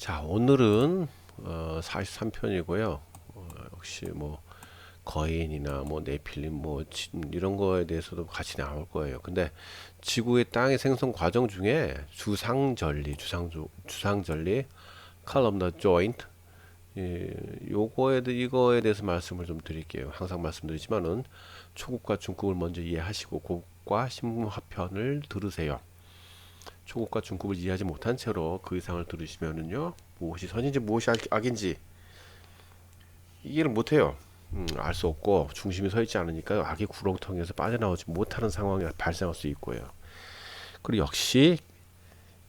자, 오늘은 43편이고요. 역시 뭐 거인이나 뭐 네필림 뭐 이런 거에 대해서도 같이 나올 거예요. 근데 지구의 땅의 생성 과정 중에 주상절리, 컬럼너 조인트, 이거에 대해서 말씀을 좀 드릴게요. 항상 말씀드리지만은 초급과 중급을 먼저 이해하시고 고급과 신문화편을 들으세요. 초급과 중급을 이해하지 못한 채로 그 이상을 들으시면은요, 무엇이 선인지 무엇이 악인지 이해를 못해요. 알 수 없고 중심이 서 있지 않으니까 악의 구렁텅이에서 빠져나오지 못하는 상황이 발생할 수 있고요. 그리고 역시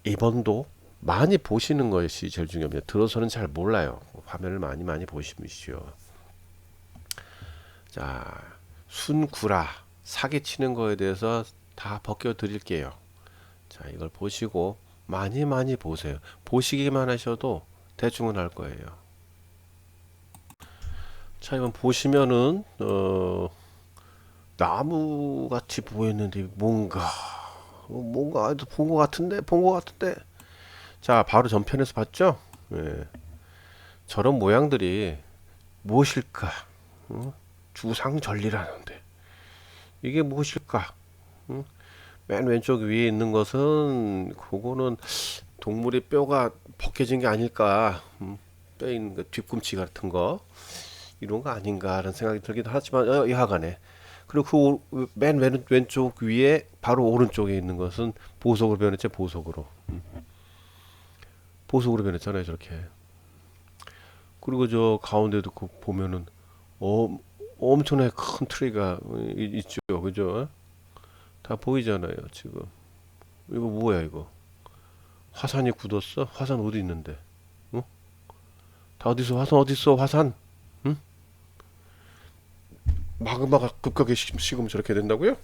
이번도 많이 보시는 것이 제일 중요합니다. 들어서는 잘 몰라요. 화면을 많이 보십시오. 자, 순구라 사기치는 거에 대해서 다 벗겨 드릴게요. 자, 이걸 보시고 많이 보세요. 보시기만 하셔도 대충은 할 거예요. 자, 이번 보시면은 나무 같이 보였는데 뭔가 본 거 같은데. 자, 바로 전편에서 봤죠? 예, 저런 모양들이 무엇일까? 어? 주상절리라는데 이게 무엇일까? 맨 왼쪽 위에 있는 것은 그거는 동물의 뼈가 벗겨진 게 아닐까? 뼈 있는 그 뒤꿈치 같은 거 이런 거 아닌가라는 생각이 들기도 하지만 여하간에 그리고 그 맨 왼쪽 위에 바로 오른쪽에 있는 것은 보석으로 변했죠. 보석으로 변했잖아요. 저렇게. 그리고 저 가운데도 그 보면은 어, 엄청나게 큰 트리가 있죠. 그죠? 다 보이잖아요. 지금 이거 뭐야 이거? 화산이 굳었어? 화산 어디 있는데? 어? 다 어디서 화산 어디 있어? 화산? 응? 마그마가 급격하게 식으면 저렇게 된다고요?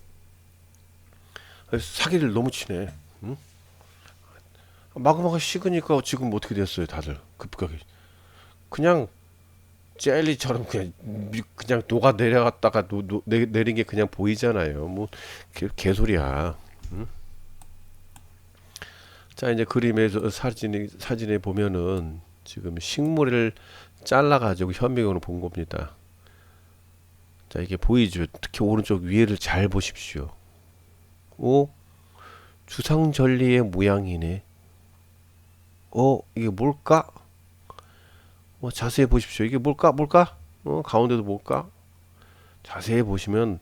사기를 너무 치네. 응? 마그마가 식으니까 지금 어떻게 됐어요, 다들 급격하게? 그냥 젤리처럼 그냥 녹아 내려갔다가 내린 게 그냥 보이잖아요. 뭐 개소리야. 응? 자, 이제 그림에서 사진에 보면은 지금 식물을 잘라 가지고 현미경으로 본 겁니다. 자, 이게 보이죠? 특히 오른쪽 위에를 잘 보십시오. 오, 주상절리의 모양이네. 이게 뭘까? 자세히 보십시오. 이게 뭘까? 가운데도 뭘까? 자세히 보시면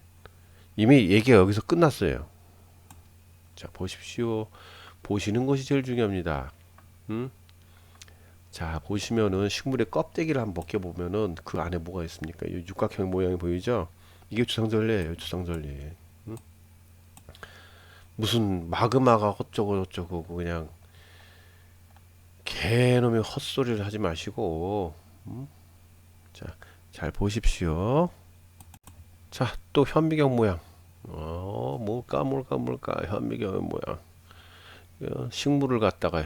이미 얘기가 여기서 끝났어요. 자, 보십시오. 보시는 것이 제일 중요합니다. 음? 자, 보시면은 식물의 껍데기를 한번 벗겨보면은 그 안에 뭐가 있습니까? 이 육각형 모양이 보이죠? 이게 주상절리예요, 주상절리. 음? 무슨 마그마가 어쩌고 그냥 개놈의 헛소리를 하지 마시고, 자, 잘 보십시오. 자, 또 현미경 모양. 뭘까? 현미경 모양. 식물을 갖다가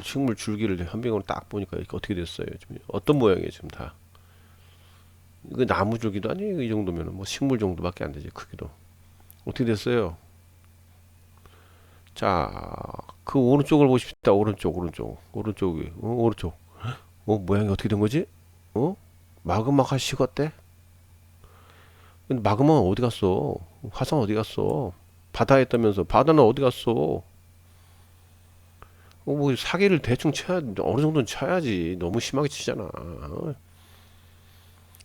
식물 줄기를 현미경으로 딱 보니까 이렇게 어떻게 됐어요? 지금 어떤 모양이에요, 지금 다? 이거 나무 줄기도 아니에요. 이 정도면 뭐 식물 정도밖에 안 되지, 크기도. 어떻게 됐어요? 자, 그 오른쪽을 보십시다. 오른쪽이, 오른쪽. 모양이 어떻게 된 거지? 마그마가 식었대? 근데 마그마는 어디 갔어? 화산 어디 갔어? 바다에 있다면서 바다는 어디 갔어? 뭐 사기를 대충 쳐야 어느 정도는 쳐야지. 너무 심하게 치잖아.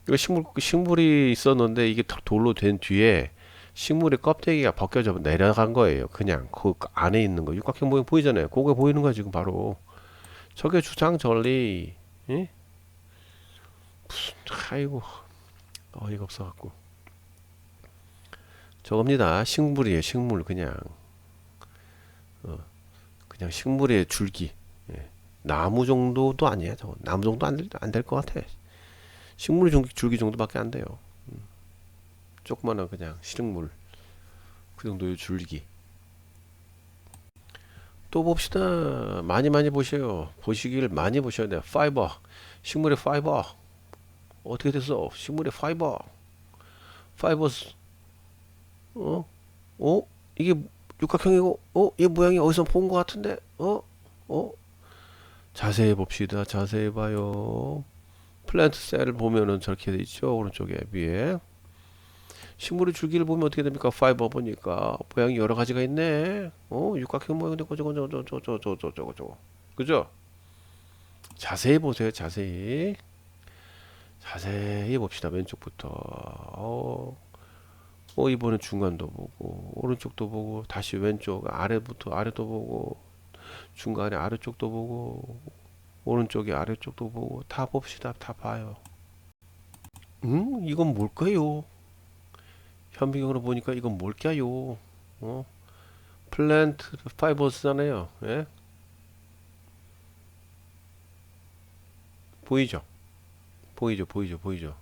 이거 식물이 있었는데 이게 탁 돌로 된 뒤에 식물의 껍데기가 벗겨져 내려간 거예요. 그냥 그 안에 있는 거 육각형 모양 보이잖아요. 그게 보이는 거야 지금 바로. 저게 주상절리. 예? 무슨 아이고 어이가 없어갖고 저겁니다. 식물이에요. 식물 그냥 식물의 줄기. 예. 나무 정도도 아니야. 저거 나무 정도 안 될 것 같아. 식물 줄기 정도밖에 안 돼요. 조그마한 그냥 식물 그 정도의 줄기. 또 봅시다. 많이 보셔요. 보시길 많이 보셔야 돼요. 파이버. 식물의 파이버. 어떻게 됐어? 식물의 파이버. 어? 이게 육각형이고, 이 모양이 어디서 본 것 같은데? 어? 자세히 봅시다. 자세히 봐요. 플랜트 셀을 보면은 저렇게 돼 있죠. 오른쪽에 위에. 식물의 줄기를 보면 어떻게 됩니까? 파이버 보니까 모양이 여러 가지가 있네. 육각형 모양인데 저거. 그죠? 자세히 보세요. 자세히. 자세히 봅시다. 왼쪽부터. 이번엔 중간도 보고 오른쪽도 보고 다시 왼쪽 아래부터 아래도 보고 중간에 아래쪽도 보고 오른쪽에 아래쪽도 보고 다 봅시다. 다 봐요. 이건 뭘까요? 현미경으로 보니까 이건 뭘까요? 플랜트 파이버스잖아요. 예? 보이죠? 보이죠.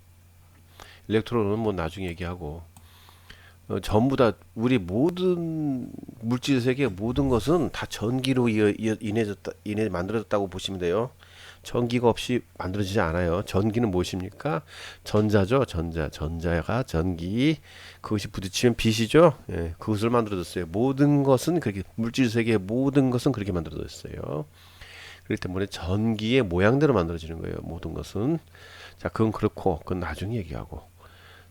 일렉트론은 뭐 나중에 얘기하고 전부 다 우리 모든 물질 세계 모든 것은 다 전기로 인해 만들어졌다고 보시면 돼요. 전기가 없이 만들어지지 않아요. 전기는 무엇입니까? 전자죠. 전자가 전기. 그것이 부딪히면 빛이죠. 예, 그것을 만들어졌어요. 모든 것은 그렇게 물질 세계의 모든 것은 그렇게 만들어졌어요. 그렇기 때문에 전기의 모양대로 만들어지는 거예요. 모든 것은. 자, 그건 그렇고 그건 나중에 얘기하고.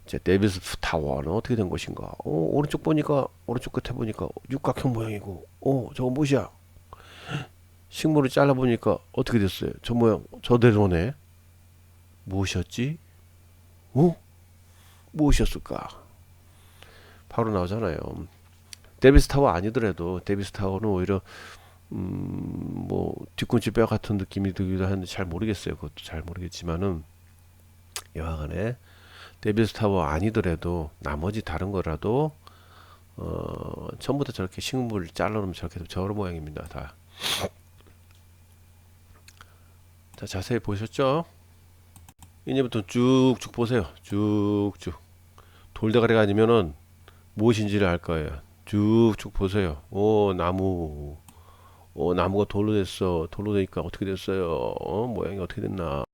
이제 데비스 타워는 어떻게 된 것인가? 오른쪽 보니까 오른쪽 끝에 보니까 육각형 모양이고, 저건 무엇이야? 식물을 잘라 보니까 어떻게 됐어요? 저 모양 저대로네. 무엇이었지? 무엇이었을까? 바로 나오잖아요. 데비스 타워 아니더라도 데비스 타워는 오히려 뭐 뒤꿈치 뼈 같은 느낌이 들기도 하는데 잘 모르겠어요. 그것도 잘 모르겠지만은 여하간에 데비스 타워 아니더라도 나머지 다른 거라도 전부 다 저렇게 식물을 잘라놓으면 저렇게 저런 모양입니다. 다. 자, 자세히 보셨죠? 이제부터 쭉쭉 보세요. 쭉쭉. 돌대가리가 아니면은 무엇인지를 알 거예요. 쭉쭉 보세요. 나무. 나무가 돌로 됐어. 돌로 되니까 어떻게 됐어요? 모양이 어떻게 됐나?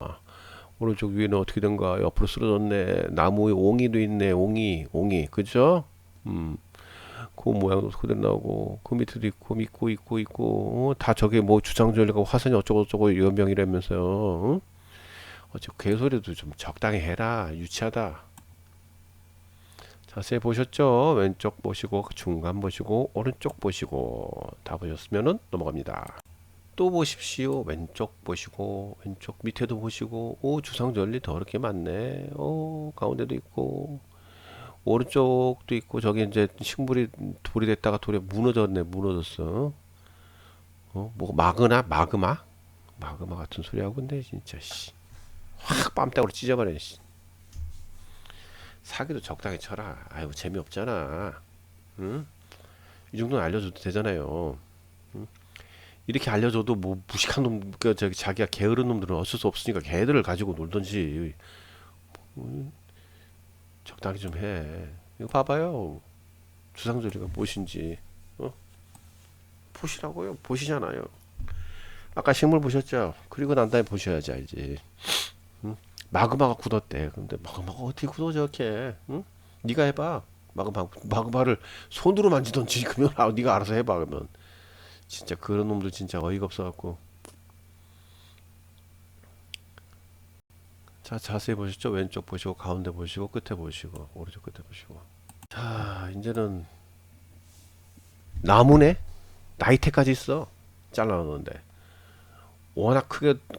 오른쪽 위에는 어떻게 된가? 옆으로 쓰러졌네. 나무에 옹이도 있네. 옹이. 그죠? 그 모양도 그대로 나오고, 그 밑에도 있고, 다 저게 뭐 주상절리가 화산이 어쩌고 연명이라면서요. 어째 개소리도 좀 적당히 해라. 유치하다. 자세히 보셨죠? 왼쪽 보시고, 중간 보시고, 오른쪽 보시고, 다 보셨으면은 넘어갑니다. 또 보십시오. 왼쪽 보시고, 왼쪽 밑에도 보시고, 주상절리 더럽게 많네. 가운데도 있고, 오른쪽도 있고, 저기 이제 식물이 돌이 됐다가 돌에 무너졌어. 뭐 마그마 같은 소리 하고 근데 진짜 확 뺨때으로 찢어버려. 사기도 적당히 쳐라. 아이고 재미없잖아. 응? 이 정도는 알려줘도 되잖아요. 응? 이렇게 알려줘도 뭐 무식한 놈, 저기 자기가 게으른 놈들은 어쩔 수 없으니까 걔들을 가지고 놀던지. 적당히 좀 해. 이거 봐봐요. 주상절리가 무엇인지. 보시라고요. 보시잖아요. 아까 식물 보셨죠? 그리고 난 다음에 보셔야지 알지. 응? 마그마가 굳었대. 근데 마그마가 어떻게 굳어 저렇게? 응? 네가 해봐. 마그마를 손으로 만지던지 그러면 네가 알아서 해봐 그러면. 진짜 그런 놈들 진짜 어이가 없어갖고. 자, 자세히 보셨죠? 왼쪽 보시고 가운데 보시고 끝에 보시고 오른쪽 끝에 보시고. 자, 이제는 나무네. 나이테까지 있어. 잘라놓는데 워낙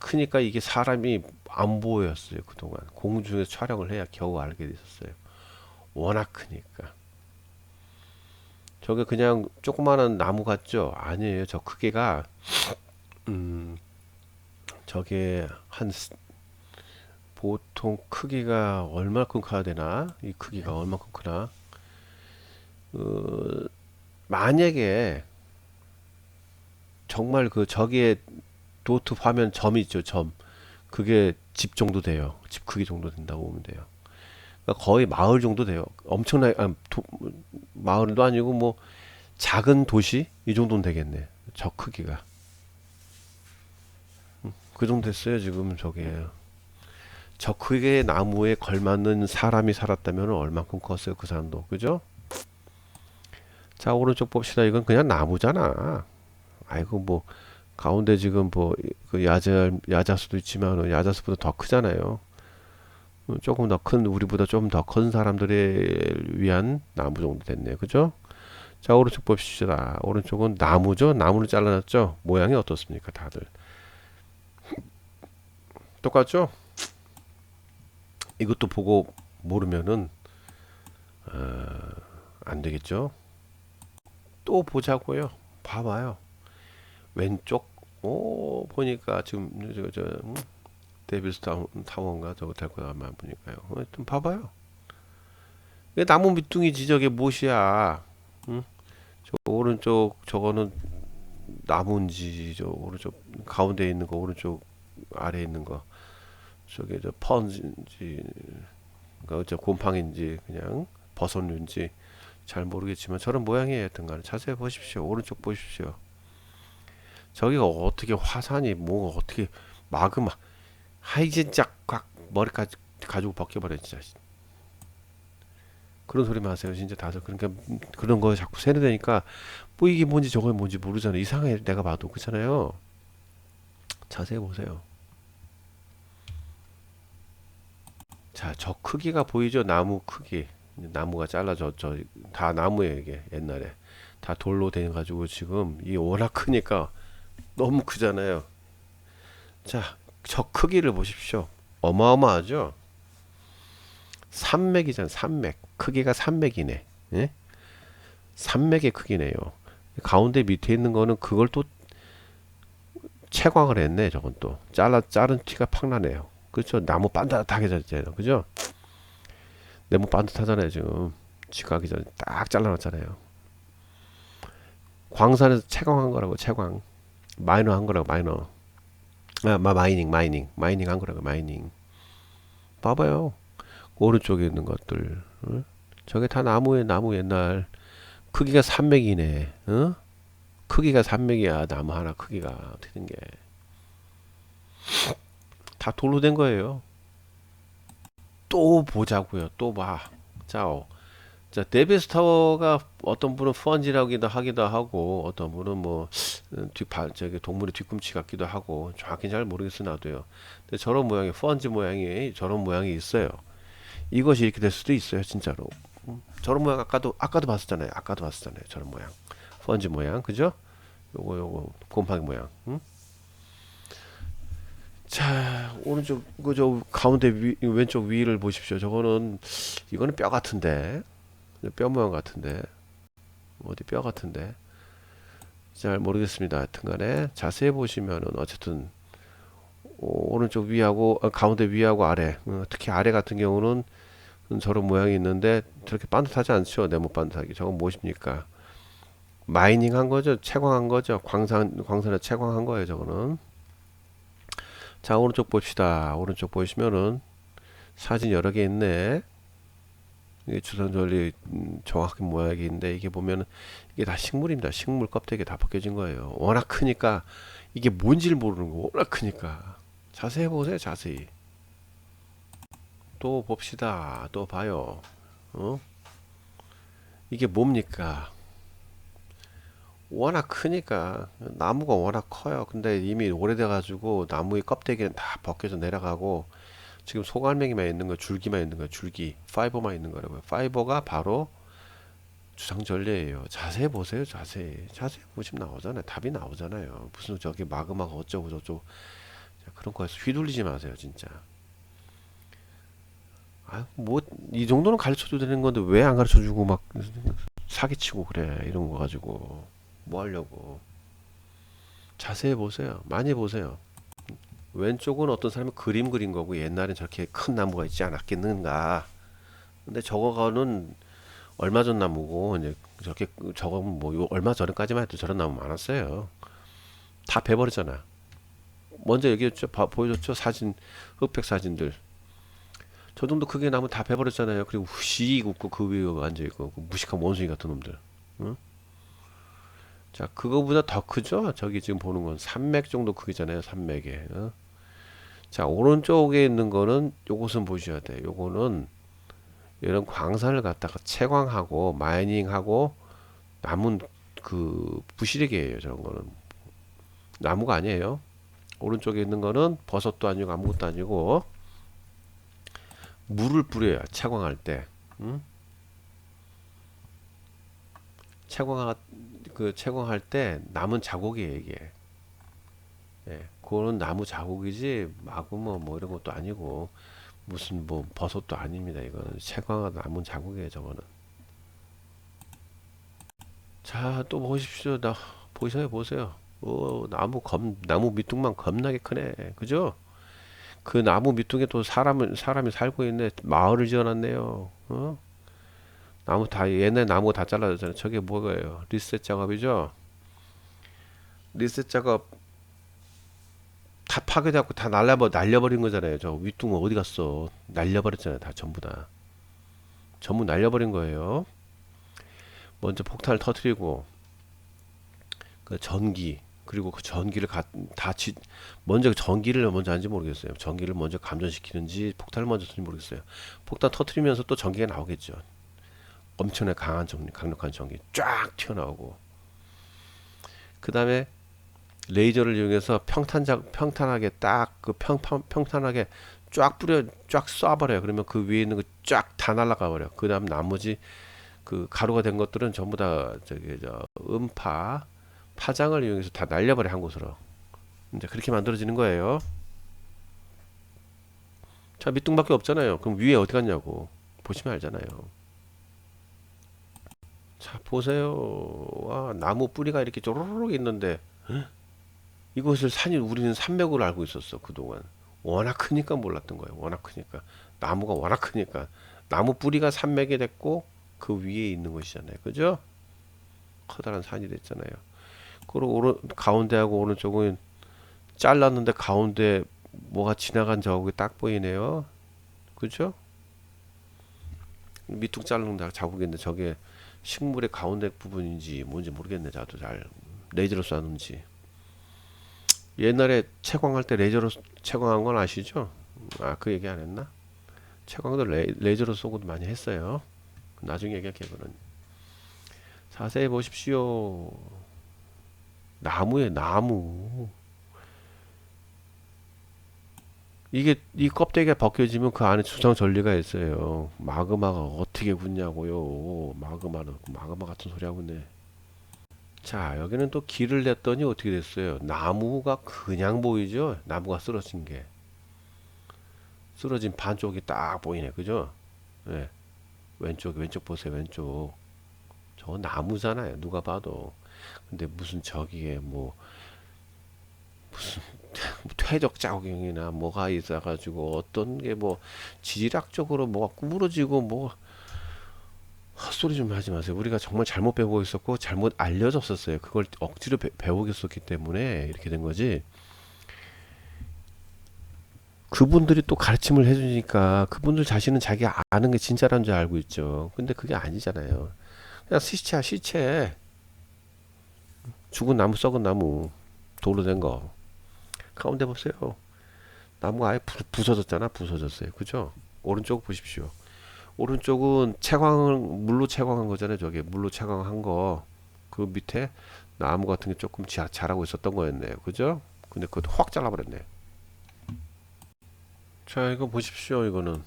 크니까 이게 사람이 안 보였어요. 그동안 공중에서 촬영을 해야 겨우 알게 됐었어요. 워낙 크니까. 저게 그냥 조그마한 나무 같죠? 아니에요. 저 크기가 저게 보통 크기가 얼마큼 커야 되나? 이 크기가 얼마큼 크나? 만약에 정말 저기에 도트 화면 점 있죠, 점. 그게 집 정도 돼요. 집 크기 정도 된다고 보면 돼요. 그러니까 거의 마을 정도 돼요. 엄청나게, 마을도 아니고 뭐 작은 도시? 이 정도는 되겠네. 저 크기가. 그 정도 됐어요, 지금 저게. 저 크기의 나무에 걸맞는 사람이 살았다면 얼만큼 컸어요, 그 사람도. 그죠? 자, 오른쪽 봅시다. 이건 그냥 나무잖아. 아이고, 뭐, 가운데 지금 뭐 그 야자수도 있지만 야자수보다 더 크잖아요. 조금 더 큰, 우리보다 좀 더 큰 사람들을 위한 나무 정도 됐네요. 그죠? 자, 오른쪽 봅시다. 오른쪽은 나무죠? 나무를 잘라놨죠? 모양이 어떻습니까, 다들? 똑같죠? 이것도 보고 모르면은 안 되겠죠? 또 보자고요. 봐봐요. 왼쪽, 오, 보니까 지금 데빌스 타워인가 저거 될 거야만 보니까요. 좀 봐봐요. 이게 나무 밑둥이지 저게 무엇이야? 응? 저 오른쪽 저거는 나무인지 저 오른쪽 가운데 있는 거 오른쪽 아래에 있는 거 저게 저 펀인지 그러니까 저 곰팡인지 그냥 버섯류인지 잘 모르겠지만 저런 모양이에요. 하여튼간 자세히 보십시오. 오른쪽 보십시오. 저기가 어떻게 화산이 뭐가 어떻게 마그마 하이 진짜 꽉 머리까지 가지고 벗겨버려 진짜. 그런 소리 마세요 진짜 다들. 그러니까 그런 거 자꾸 세뇌되니까 뭐 이게 뭔지 저게 뭔지 모르잖아요. 이상해 내가 봐도. 그렇잖아요. 자세히 보세요. 자, 저 크기가 보이죠? 나무 크기. 나무가 잘라져 저 다 나무예요 이게. 옛날에 다 돌로 돼 가지고 지금 이 워낙 크니까 너무 크잖아요. 자, 저 크기를 보십시오. 어마어마하죠? 산맥이잖아, 산맥. 크기가 산맥이네. 예? 산맥의 크기네요. 가운데 밑에 있는 거는 그걸 또 채광을 했네. 저건 또 자른 티가 팍 나네요. 그렇죠? 나무 반듯하게 잘잖아요. 그죠? 네모 반듯하잖아요. 지금 지각하기 전에 딱 잘라놨잖아요. 광산에서 채광한 거라고. 채광 마이너 한 거라고. 마이너. 마이닝 한 거라고. 마이닝. 봐봐요. 오른쪽에 있는 것들. 어? 저게 다 나무에 나무. 옛날 크기가 산맥이네. 어? 크기가 산맥이야. 나무 하나 크기가 어떻게 된 게. 다 돌로 된 거예요. 또 보자고요. 또 봐. 자, 자, 데비스 타워가 어떤 분은 펀지라기도 하기도 하고 어떤 분은 뭐 저기 동물의 뒤꿈치 같기도 하고 정확히 잘 모르겠어 나도요. 근데 저런 모양의 펀지 모양이 저런 모양이 있어요. 이것이 이렇게 될 수도 있어요, 진짜로. 저런 모양 아까도 봤었잖아요. 아까도 봤었잖아요. 저런 모양. 펀지 모양. 그죠? 요거 곰팡이 모양. 응? 자, 오른쪽 그저 가운데 왼쪽 위를 보십시오. 이거는 뼈 같은데. 뼈 모양 같은데. 어디 뼈 같은데. 잘 모르겠습니다. 하여튼간에 자세히 보시면은 어쨌든 오른쪽 위하고 가운데 위하고 아래 특히 아래 같은 경우는 저런 모양이 있는데 저렇게 반듯하지 않죠. 네모 반듯하게. 저건 무엇입니까? 마이닝 한 거죠. 채광한 거죠. 광산에 채광한 거예요. 저거는. 자, 오른쪽 봅시다. 오른쪽 보시면은 사진 여러 개 있네. 이게 주선절리 정확한 모양인데 이게 보면은 이게 다 식물입니다. 식물 껍데기 다 벗겨진 거예요. 워낙 크니까 이게 뭔지를 모르는 거. 워낙 크니까. 자세히 보세요. 자세히. 또 봅시다. 또 봐요. 어? 이게 뭡니까? 워낙 크니까 나무가 워낙 커요. 근데 이미 오래돼 가지고 나무의 껍데기는 다 벗겨져 내려가고 지금 소갈매기만 있는 거, 줄기만 있는 거, 줄기, 파이버만 있는 거라고요. 파이버가 바로 주상절리예요. 자세히 보세요. 자세히 보시면 나오잖아요. 답이 나오잖아요. 무슨 저기 마그마가 어쩌고 저쩌고. 자, 그런 거에서 휘둘리지 마세요, 진짜. 아, 뭐 이 정도는 가르쳐도 되는 건데 왜 안 가르쳐주고 막 사기치고 그래. 이런 거 가지고 뭐 하려고. 자세히 보세요. 많이 보세요. 왼쪽은 어떤 사람이 그림 그린 거고 옛날엔 저렇게 큰 나무가 있지 않았겠는가. 근데 저거는 얼마 전 나무고 이제 저렇게 저거 뭐 얼마 전까지만 해도 저런 나무 많았어요. 다 베버리잖아. 먼저 얘기했죠. 보여줬죠. 사진 흑백 사진들. 저 정도 크게 나무 다 베버렸잖아요. 그리고 후식 웃고 그 위에 앉아 있고 그 무식한 원숭이 같은 놈들. 응? 자, 그거보다 더 크죠? 저기 지금 보는 건 산맥 정도 크기잖아요. 산맥에. 어? 자, 오른쪽에 있는 거는 요것은 보셔야 돼. 요거는 이런 광산을 갖다가 채광하고 마이닝하고 남은 그 부시래기예요. 저런 거는 나무가 아니에요. 오른쪽에 있는 거는 버섯도 아니고 아무것도 아니고 물을 뿌려요. 채광할 때. 음? 채광할 때 남은 자국이에요, 이게. 예, 그거는 나무 자국이지 마구모 뭐 이런 것도 아니고 무슨 뭐 버섯도 아닙니다. 이거는 채광한 남은 자국이에요, 저거는. 자, 또 보십시오. 보세요. 나무 밑둥만 겁나게 크네. 그죠? 그 나무 밑둥에 또 사람이 살고 있네. 마을을 지어놨네요. 어? 나무 다, 옛날 나무 다 잘라졌잖아요. 저게 뭐예요? 리셋 작업이죠? 리셋 작업 다 파괴돼갖고 다 날려버린 거잖아요. 저 윗둥은 어디 갔어? 날려버렸잖아요. 다 전부 다. 전부 날려버린 거예요. 먼저 폭탄을 터트리고, 그 전기, 그리고 그 전기를 먼저 전기를 먼저 하는지 모르겠어요. 전기를 먼저 감전시키는지 폭탄을 먼저 터는지 모르겠어요. 폭탄 터트리면서 또 전기가 나오겠죠. 엄청나게 강력한 전기 쫙 튀어나오고, 그 다음에 레이저를 이용해서 평탄하게 딱 그 평탄하게 쫙 쏴버려요. 그러면 그 위에 있는 거 쫙 다 날아가 버려. 그 다음 나머지 그 가루가 된 것들은 전부 다 저기 파장을 이용해서 다 날려버려 한 곳으로. 이제 그렇게 만들어지는 거예요. 자, 밑둥밖에 없잖아요. 그럼 위에 어디 갔냐고 보시면 알잖아요. 자, 보세요. 와, 나무 뿌리가 이렇게 쪼르륵 있는데 이것을 우리는 산맥으로 알고 있었어, 그동안. 워낙 크니까 몰랐던 거예요. 워낙 크니까. 나무가 워낙 크니까. 나무 뿌리가 산맥이 됐고, 그 위에 있는 것이잖아요. 그죠? 커다란 산이 됐잖아요. 그리고 가운데하고 오른쪽은 잘랐는데 가운데 뭐가 지나간 자국이 딱 보이네요. 그죠? 밑둥 자르는 자국인데 저게 식물의 가운데 부분인지 뭔지 모르겠네. 저도 잘 레이저로 쐈는지. 옛날에 채광할 때 레이저로 채광한 건 아시죠? 아, 그 얘기 안 했나? 채광도 레이저로 쏘고도 많이 했어요. 나중에 얘기할게요, 그는. 자세히 보십시오. 나무에 나무. 이게 이 껍데기가 벗겨지면 그 안에 주성 전리가 있어요. 마그마가 어떻게 굳냐고요. 마그마 같은 소리 하고 있네. 자, 여기는 또 길을 냈더니 어떻게 됐어요? 나무가 그냥 보이죠? 나무가 쓰러진 게. 쓰러진 반쪽이 딱 보이네. 그죠? 네. 왼쪽 보세요. 왼쪽. 저거 나무잖아요. 누가 봐도. 근데 무슨 저기에 무슨 퇴적 자국이나 뭐가 있어가지고 어떤 게 지질학적으로 뭐가 구부러지고 헛소리 좀 하지 마세요. 우리가 정말 잘못 배우고 있었고 잘못 알려졌었어요. 그걸 억지로 배우겠었기 때문에 이렇게 된 거지. 그분들이 또 가르침을 해주니까 그분들 자신은 자기 아는 게 진짜라는 줄 알고 있죠. 근데 그게 아니잖아요. 그냥 시체야, 시체. 죽은 나무, 썩은 나무, 돌로 된 거. 가운데 보세요. 나무가 아예 부서졌잖아. 부서졌어요. 그죠? 오른쪽 보십시오. 오른쪽은 물로 채광한 거잖아요. 저게 물로 채광한 거. 그 밑에 나무 같은 게 조금 자라고 있었던 거였네요. 그죠? 근데 그것도 확 잘라버렸네. 자, 이거 보십시오. 이거는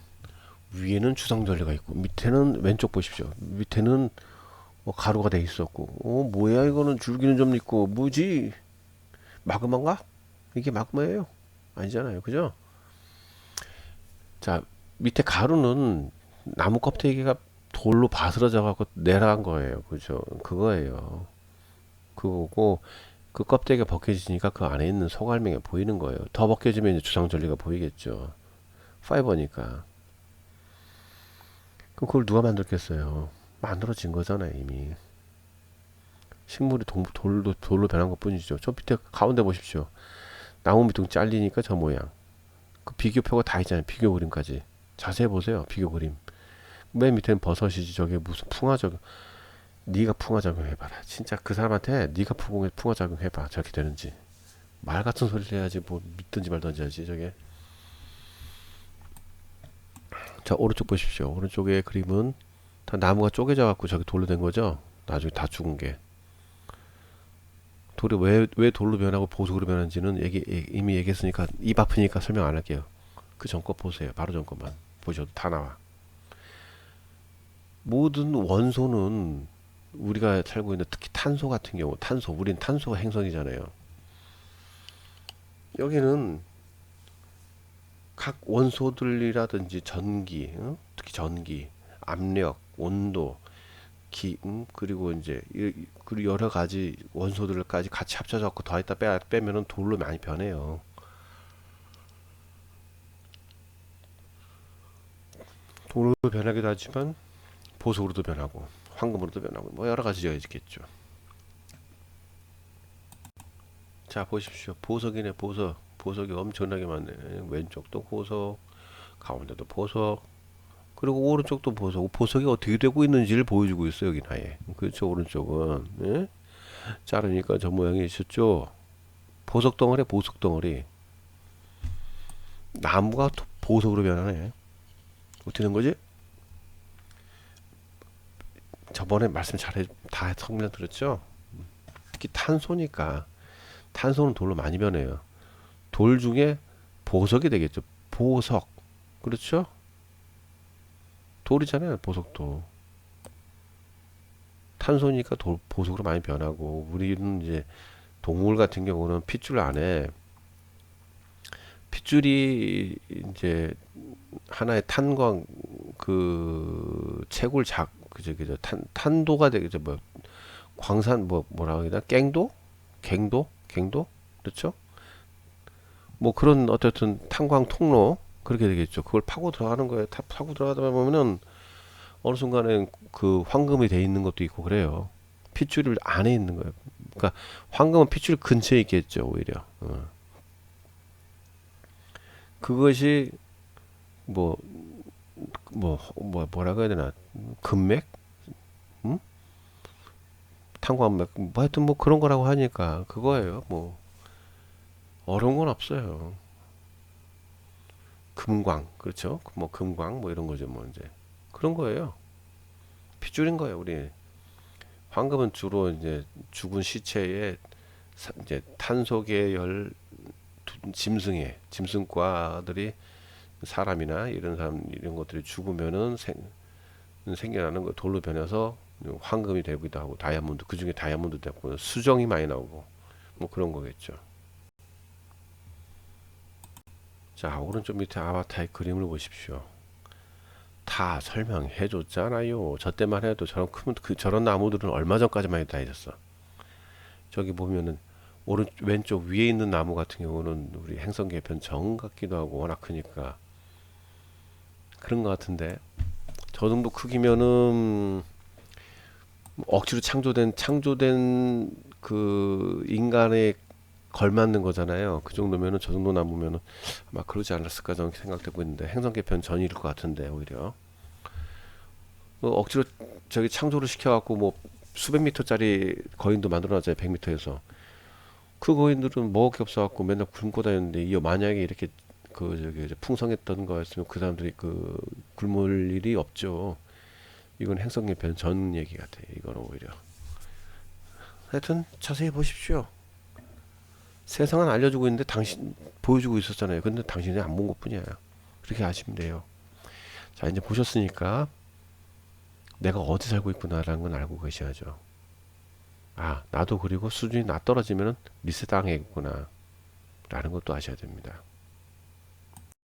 위에는 주성절리가 있고 밑에는 왼쪽 보십시오. 밑에는 가루가 돼 있었고. 뭐야 이거는 줄기는 좀 있고 뭐지? 마그마인가? 이게 마그마예요? 아니잖아요. 그죠? 자, 밑에 가루는 나무 껍데기가 돌로 바스러져 갖고 내려간 거예요. 그죠? 그거예요. 그거고 그 껍데기가 벗겨지니까 그 안에 있는 속알맹이가 보이는 거예요. 더 벗겨지면 이제 주상절리가 보이겠죠. 파이버니까. 그럼 그걸 누가 만들겠어요? 만들어진 거잖아요, 이미. 식물이 돌로 변한 것 뿐이죠. 저 밑에 가운데 보십시오. 나무 밑둥 잘리니까 저 모양. 그 비교표가 다 있잖아요. 비교 그림까지. 자세히 보세요. 비교 그림. 맨 밑에는 버섯이지. 저게 무슨 풍화작용. 네가 풍화작용 해봐라. 진짜 그 사람한테 네가 풍화작용 해봐. 저렇게 되는지. 말 같은 소리를 해야지. 뭐 믿든지 말든지 하지. 저게. 자, 오른쪽 보십시오. 오른쪽의 그림은 다 나무가 쪼개져 갖고 저기 돌로 된 거죠. 나중에 다 죽은 게. 돌이 왜 돌로 변하고 보석으로 변하는지는 이미 얘기했으니까 입 아프니까 설명 안 할게요. 그 전 거 보세요. 바로 전 것만 보셔도 다 나와. 모든 원소는 우리가 살고 있는 특히 탄소 같은 경우, 우린 탄소 행성이잖아요. 여기는 각 원소들이라든지 전기, 특히 전기, 압력, 온도, 그리고 이제 그리고 여러 가지 원소들까지 같이 합쳐서 더했다 빼면은 돌로 많이 변해요. 돌로 변하기도 하지만 보석으로도 변하고 황금으로도 변하고 뭐 여러 가지가 있겠죠. 자 보십시오. 보석이네 보석. 보석이 엄청나게 많네. 왼쪽도 보석, 가운데도 보석, 그리고 오른쪽도 보석. 보석이 어떻게 되고 있는지를 보여주고 있어요. 여기 아예. 그렇죠. 오른쪽은 예? 자르니까 저 모양이 있었죠. 보석 덩어리, 보석 덩어리. 나무가 보석으로 변하네. 어떻게 된 거지? 저번에 말씀 다 설명드렸죠. 특히 탄소니까 탄소는 돌로 많이 변해요. 돌 중에 보석이 되겠죠. 보석. 그렇죠? 돌이잖아요. 보석도. 탄소니까 보석으로 많이 변하고, 우리는 이제 동물 같은 경우는 핏줄 안에 핏줄이 이제 하나의 탄광 그 채굴 그저 탄도가 되겠죠. 뭐 광산 뭐라고 해야 되나? 갱도 그렇죠? 뭐 그런 어쨌든 탄광 통로 그렇게 되겠죠. 그걸 파고 들어가는 거예요. 파고 들어가다 보면은 어느 순간에 그 황금이 돼 있는 것도 있고 그래요. 핏줄 안에 있는 거예요. 그러니까 황금은 핏줄 근처에 있겠죠, 오히려. 그것이 뭐 뭐라고 해야 되나? 금맥? 음? 탄광맥? 뭐 하여튼 뭐 그런 거라고 하니까 그거예요. 뭐 어려운 건 없어요. 금광, 그렇죠? 뭐 금광 뭐 이런 거죠, 뭐 이제 그런 거예요. 핏줄인 거예요, 우리. 황금은 주로 이제 죽은 시체에 이제 탄소 계열 짐승과들이 사람이나 이런 사람 이런 것들이 죽으면은 생겨나는 거 돌로 변해서 황금이 되기도 하고 다이아몬드 그 중에 다이아몬드 되고 수정이 많이 나오고 뭐 그런 거겠죠. 자 오른쪽 밑에 아바타의 그림을 보십시오. 다 설명해 줬잖아요. 저 때만 해도 저런 크면 저런 나무들은 얼마 전까지만 해도 다 있었어. 저기 보면은 왼쪽 위에 있는 나무 같은 경우는 우리 행성계편 정 같기도 하고 워낙 크니까 그런 것 같은데 저 정도 크기면은 억지로 창조된 그 인간에 걸맞는 거잖아요. 그 정도면은 저 정도 나무면은 아마 그러지 않았을까 저는 생각되고 있는데 행성계편 전일 것 같은데 오히려 억지로 저기 창조를 시켜갖고 뭐 수백 미터짜리 거인도 만들어놨잖아요. 100m에서 그 거인들은 먹을 게 없어갖고 맨날 굶고 다녔는데 이 만약에 이렇게 그 저기 풍성했던 거였으면 그 사람들이 그 굶을 일이 없죠. 이건 행성계편 전 얘기 같아. 이거는 오히려 하여튼 자세히 보십시오. 세상은 알려주고 있는데 당신 보여주고 있었잖아요. 근데 당신이 안 본 것뿐이야. 그렇게 아시면 돼요. 자 이제 보셨으니까 내가 어디 살고 있구나라는 건 알고 계셔야죠. 아 나도 그리고 수준이 떨어지면은 밑에 땅에 있구나 라는 것도 아셔야 됩니다.